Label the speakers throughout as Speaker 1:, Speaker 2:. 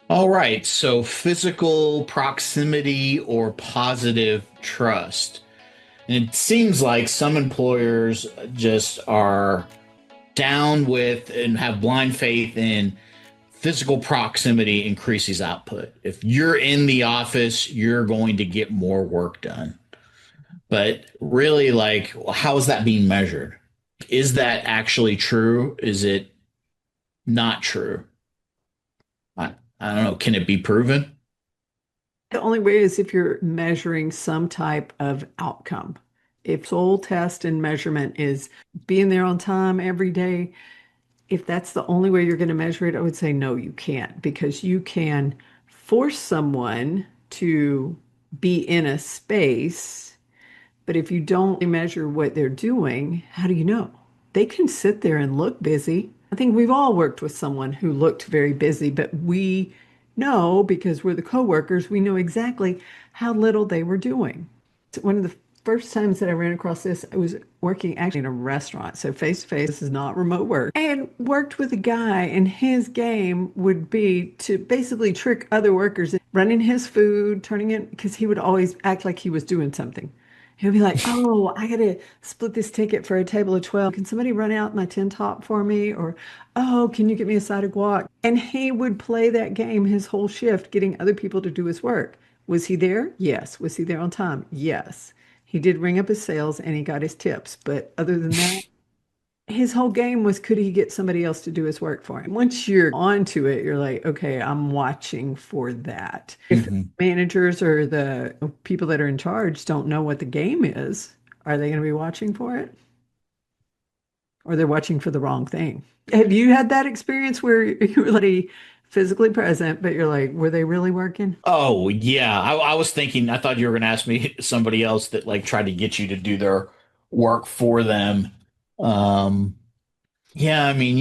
Speaker 1: All right, so physical proximity or positive trust. And it seems like some employers just are down with and have blind faith in physical proximity increases output. If you're in the office, you're going to get more work done. But really, like, how is that being measured? Is that actually true? Is it not true? I don't know. Can it be proven?
Speaker 2: The only way is if you're measuring some type of outcome. If sole test and measurement is being there on time every day, if that's the only way you're going to measure it, I would say no, you can't, because you can force someone to be in a space, but if you don't measure what they're doing, how do you know? They can sit there and look busy. I think we've all worked with someone who looked very busy, but we know because we're the coworkers, we know exactly how little they were doing. One of the first times that I ran across this, I was working actually in a restaurant. So face to face, this is not remote work. And worked with a guy, and his game would be to basically trick other workers, running his food, turning it, because he would always act like he was doing something. He'll be like, "Oh, I gotta split this ticket for a table of 12. Can somebody run out my tin top for me?" Or, "Oh, can you get me a side of guac?" And he would play that game his whole shift, getting other people to do his work. Was he there? Yes. Was he there on time? Yes. He did ring up his sales and he got his tips. But other than that, his whole game was, could he get somebody else to do his work for him? Once you're onto it, you're like, okay, I'm watching for that. If the
Speaker 1: Mhm.
Speaker 2: managers or the people that are in charge don't know what the game is, are they going to be watching for it? Or they're watching for the wrong thing? Have you had that experience where you were like physically present, but you're like, were they really working?
Speaker 1: Oh, yeah. I was thinking, I thought you were going to ask me somebody else that like tried to get you to do their work for them. Um, yeah, I mean,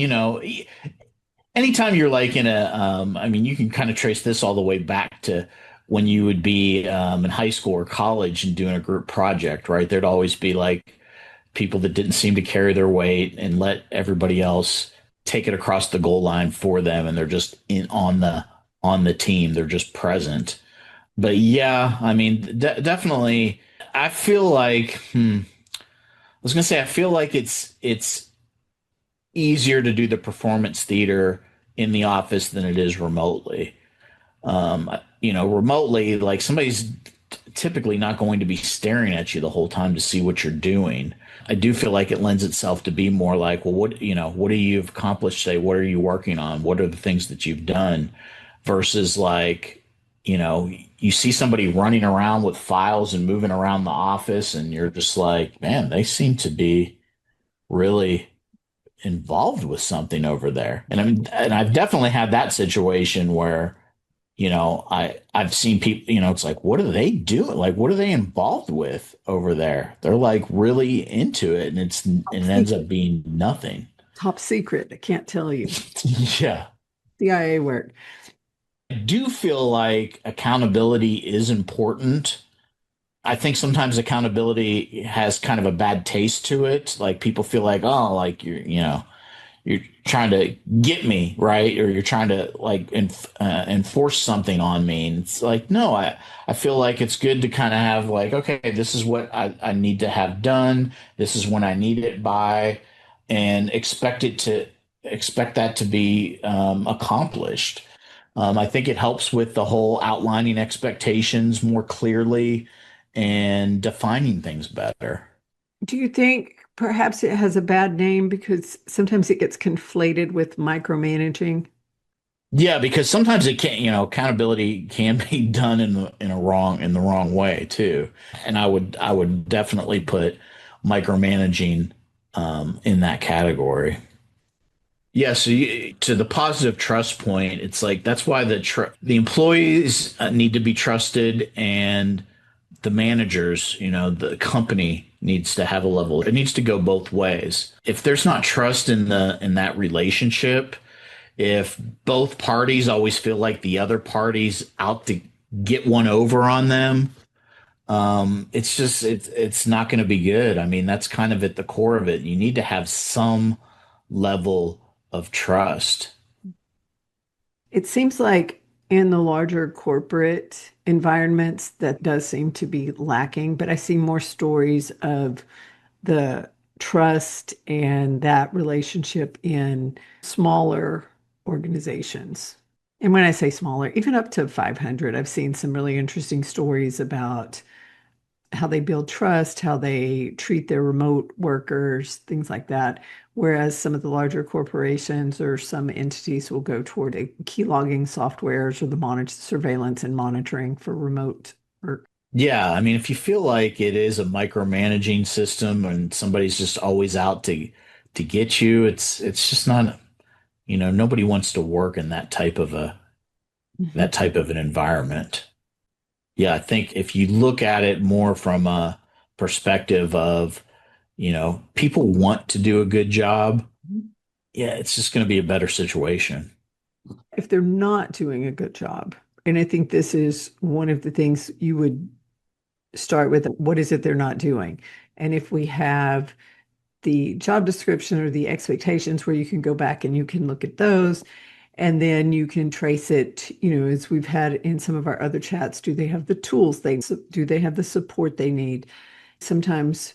Speaker 1: anytime you're like in I mean, you can kind of trace this all the way back to when you would be in high school or college and doing a group project, right? There'd always be like people that didn't seem to carry their weight and let everybody else take it across the goal line for them, and they're just in on the team. They're just present. But yeah, I mean, definitely. I feel like I was gonna say I feel like it's easier to do the performance theater in the office than it is remotely. Remotely, like somebody's typically not going to be staring at you the whole time to see what you're doing. I do feel like it lends itself to be more like, well, what do you accomplished? Say, what are you working on? What are the things that you've done? Versus like, you see somebody running around with files and moving around the office, and you're just like, man, they seem to be really involved with something over there. And I mean, and I've definitely had that situation where I've seen people, it's like, what are they doing? Like, what are they involved with over there? They're like really into it, and it
Speaker 2: Top
Speaker 1: ends up
Speaker 2: secret.
Speaker 1: being nothing.
Speaker 2: Top secret. I can't tell you.
Speaker 1: Yeah.
Speaker 2: CIA work.
Speaker 1: I do feel like accountability is important. I think sometimes accountability has kind of a bad taste to it. Like people feel like, oh, like you're trying to get me right, or you're trying to like enforce something on me, and it's like, no, I feel like it's good to kind of have like, okay, this is what I need to have done, this is when I need it by, and expect that to be accomplished. I think it helps with the whole outlining expectations more clearly and defining things better.
Speaker 2: Do you think perhaps it has a bad name because sometimes it gets conflated with micromanaging?
Speaker 1: Yeah, because sometimes it can, accountability can be done in the wrong way too. And I would definitely put micromanaging in that category. Yeah, so to the positive trust point, it's like that's why the employees need to be trusted, and the managers, the company needs to have a level. It needs to go both ways. If there's not trust in that relationship, if both parties always feel like the other party's out to get one over on them, it's not going to be good. I mean, that's kind of at the core of it. You need to have some level of trust.
Speaker 2: It seems like In the larger corporate environments, that does seem to be lacking, but I see more stories of the trust and that relationship in smaller organizations. And when I say smaller, even up to 500, I've seen some really interesting stories about how they build trust, how they treat their remote workers, things like that. Whereas some of the larger corporations or some entities will go toward a key logging softwares or the monitor surveillance and monitoring for remote work.
Speaker 1: Yeah, I mean, if you feel like it is a micromanaging system and somebody's just always out to get you, it's just not, nobody wants to work in
Speaker 2: Mhm.
Speaker 1: that type of an environment. Yeah, I think if you look at it more from a perspective of, people want to do a good job, yeah, it's just going to be a better situation.
Speaker 2: If they're not doing a good job, and I think this is one of the things you would start with, what is it they're not doing? And if we have the job description or the expectations where you can go back and you can look at those and then you can trace it, as we've had in some of our other chats, do they have the tools do they have the support they need? Sometimes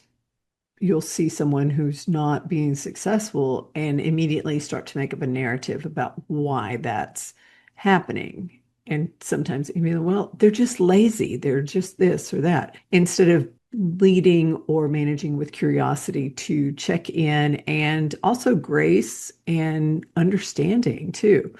Speaker 2: you'll see someone who's not being successful and immediately start to make up a narrative about why that's happening. And sometimes you mean, well, they're just lazy. They're just this or that. Instead of leading or managing with curiosity to check in and also grace and understanding too.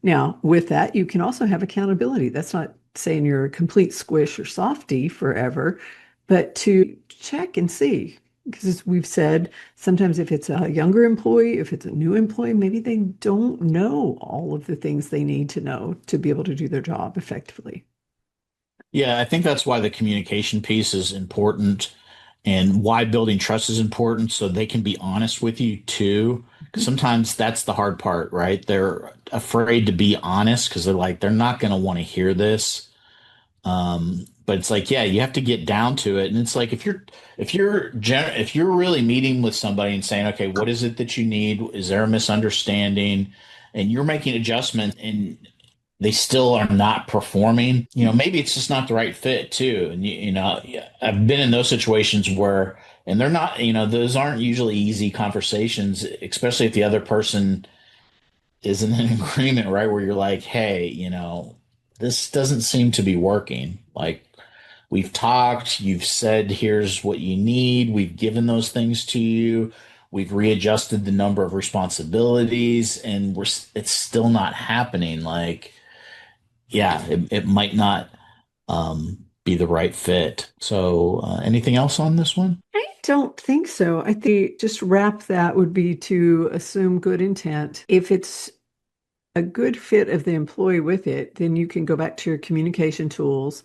Speaker 2: Now, with that, you can also have accountability. That's not saying you're a complete squish or softy forever, but to check and see. Because as we've said, sometimes if it's a younger employee, if it's a new employee, maybe they don't know all of the things they need to know to be able to do their job effectively.
Speaker 1: Yeah, I think that's why the communication piece is important and why building trust is important so they can be honest with you too. Because
Speaker 2: Mhm.
Speaker 1: sometimes that's the hard part, right? They're afraid to be honest because they're not going to want to hear this. But it's like, yeah, you have to get down to it. And it's like if you're really meeting with somebody and saying, okay, what is it that you need? Is there a misunderstanding? And you're making adjustments and they still are not performing, maybe it's just not the right fit too. And yeah, I've been in those situations where, and they're not, those aren't usually easy conversations, especially if the other person isn't in agreement, right? Where you're like, hey, this doesn't seem to be working. Like we've talked, you've said, here's what you need. We've given those things to you. We've readjusted the number of responsibilities and it's still not happening. Like, yeah, it might not be the right fit. So, anything else on this one?
Speaker 2: I don't think so. I think just wrap that would be to assume good intent. If it's a good fit of the employee with it, then you can go back to your communication tools.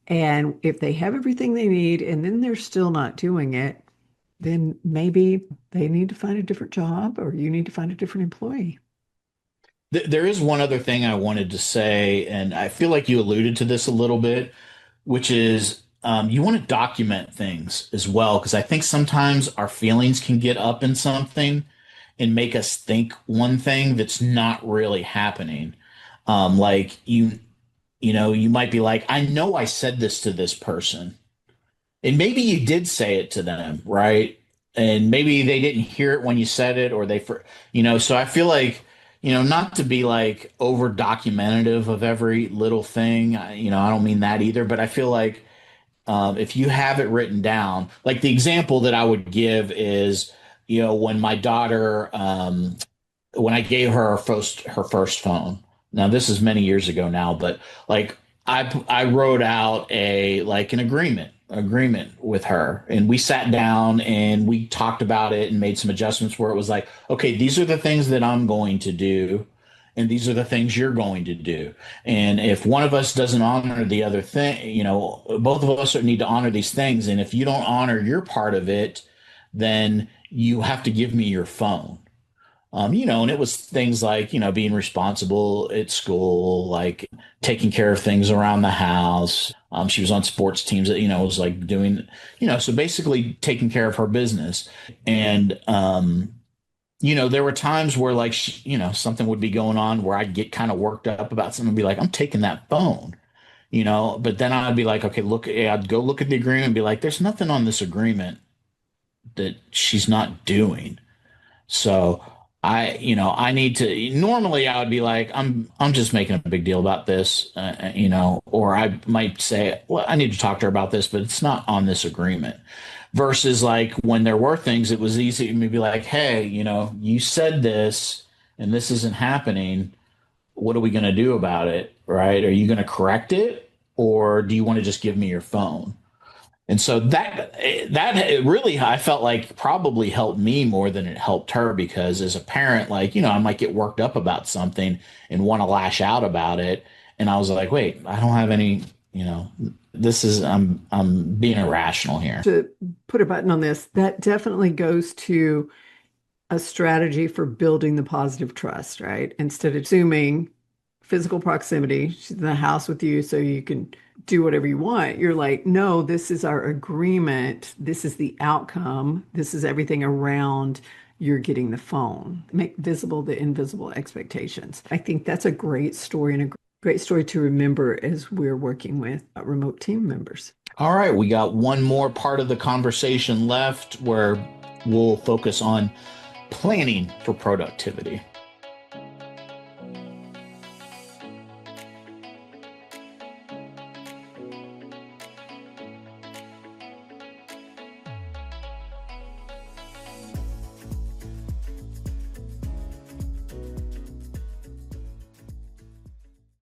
Speaker 2: And if they have everything they need and then they're still not doing it, then maybe they need to find a different job or you need to find a different employee.
Speaker 1: There is one other thing I wanted to say, and I feel like you alluded to this a little bit, which is you want to document things as well, because I think sometimes our feelings can get up in something and make us think one thing that's not really happening. Like you might be like, I know I said this to this person, and maybe you did say it to them, right? And maybe they didn't hear it when you said it, or so I feel like, not to be like over documentative of every little thing. I don't mean that either, but I feel like if you have it written down, like the example that I would give is, when my daughter, when I gave her her first phone. Now this is many years ago now, but like I wrote out a like an agreement with her, and we sat down and we talked about it and made some adjustments where it was like, okay, these are the things that I'm going to do. And these are the things you're going to do. And if one of us doesn't honor the other thing, both of us need to honor these things. And if you don't honor your part of it, then you have to give me your phone. And it was things like, being responsible at school, like taking care of things around the house. She was on sports teams that, was like doing, so basically taking care of her business. And there were times where like, something would be going on where I'd get kind of worked up about something and be like, I'm taking that phone, but then I'd be like, okay, I'd go look at the agreement and be like, there's nothing on this agreement that she's not doing. So I need to, normally I would be like, I'm just making a big deal about this, or I might say, well, I need to talk to her about this, but it's not on this agreement. Versus like when there were things, it was easy to be like, hey, you said this and this isn't happening. What are we going to do about it? Right? Are you going to correct it? Or do you want to just give me your phone? And so that really, I felt like probably helped me more than it helped her, because as a parent, like, I might get worked up about something and want to lash out about it. And I was like, wait, I don't have any, you know, this is, I'm being irrational here.
Speaker 2: To put a button on this, that definitely goes to a strategy for building the positive trust, right? Instead of assuming physical proximity, she's in the house with you so you can do whatever you want. You're like, no, this is our agreement. This is the outcome. This is everything around you're getting the phone. Make visible the invisible expectations. I think that's a great story and a great story to remember as we're working with remote team members.
Speaker 1: All right, we got one more part of the conversation left where we'll focus on planning for productivity.